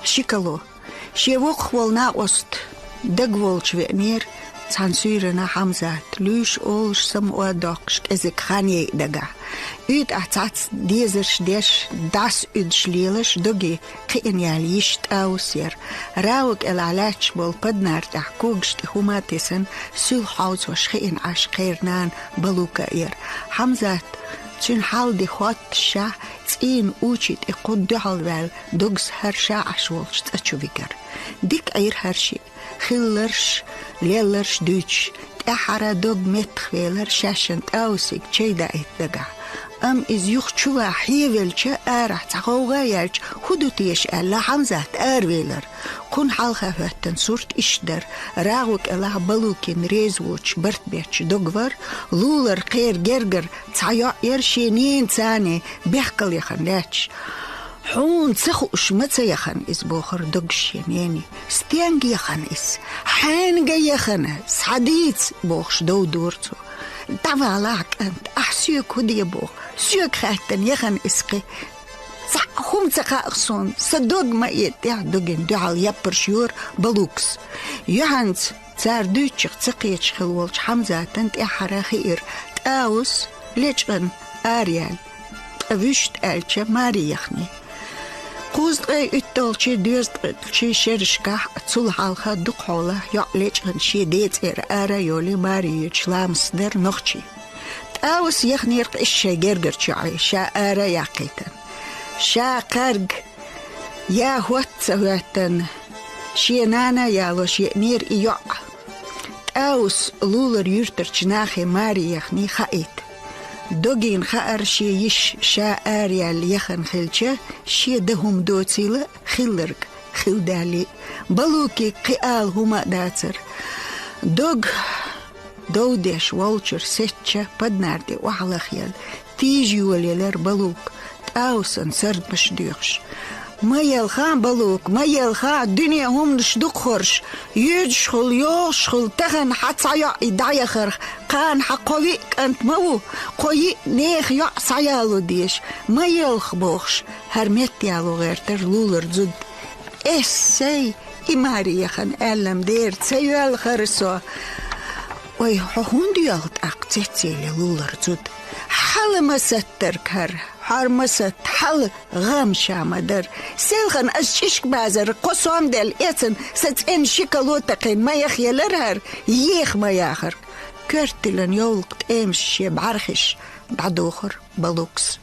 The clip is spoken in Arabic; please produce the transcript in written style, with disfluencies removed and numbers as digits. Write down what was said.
شكلو شيوخ والنا أست دقول شوينير تنسيرنا حمزة لوش أولش سم ودقش إزك خاني دقا إد أعتقد ديزرش ديش داس إدش ليلش دقي قين ياليش تاوسير راوك العلاج بول بدنار تحكوغش تهما تسن سول حوز وشخين عش خيرنان بلوكا إير حمزة تون حال دي خوات شا تين اوچيت اقود دعال دوغس هرشا عشولش تأچوفيكر ديك اير هرشي خيلرش ليلرش دوچ تأحرا دوغ متخويلر شاشن تاوسيك چيدا اتدقا از يوخ چوا حيويل چه ارح تغوغا يالچ خودوتيش الا حمزات ارويلر كون حال خفتن صورت اشدر راغوك الا بلوكين ريزوچ برت بيچ دوغور لولر قير جرجر تايا يرشينين تاني بيحقل يخن لاچ حون تخوش متى يخن اس بوخر دوغشينيني ستيانج يخن اس حين جاي يخن سعديت بوخش دو دورتو دعوالاك انت احسيوك ودي بوخ سيوك خاتن يخن اسقي هم تقاقصون صدوق ما يتيح دوغن دعال يبرشيور بلوكس يهانت تار دوچق تقيتش خلولش حمزة تنت احرا خير تاوس ليچن آريال اوشت الچه ماري يخني قوزد غي اتولچه دوزد غي شرشكا تول حالخا دقحوله يعليچن شي ديتر آرا يولي ماري يچلامس در نخچي تاوس يخني رق اشي جرگر چعي شا آرا يقيتن شا قرق يا هوت سواتن شي نانا يالو شي نير ايوع تاوس لولر يرتر چناخي ماري يخني خايت دوغين خار شي يش شا آريال يخن خلچه شي دهم دوتيله خلرق خلدالي بلوكي قيال هما داتر دوغ دودش والچر سيتشه بدناردي وحلا خيال تيجي وليلر بلوك تاوسن سرد مش ديخش ما يلخان بلوك ما يلخان دنيا هم نشدق خرش يجشخل يوشخل تغن حتى يدعي خرخ كان حقوي كانت مو قوي نيخ يعصيالو ديش ما يلخ بوخش هرمت يالو غيرتر لولر زد سي إماري يخن ألم دير تسيوال خرسو وي هون ديالت أقتتي لولر زد حال ما ستر كر حرمست حل غام شامدر سيلخن أشيشك بازر قصوام دل إتن ستين شكالوتقين ما يخيلرهر يخ ما ياخر كرتلن يولقت امشي بعرخش بعد آخر بلوكس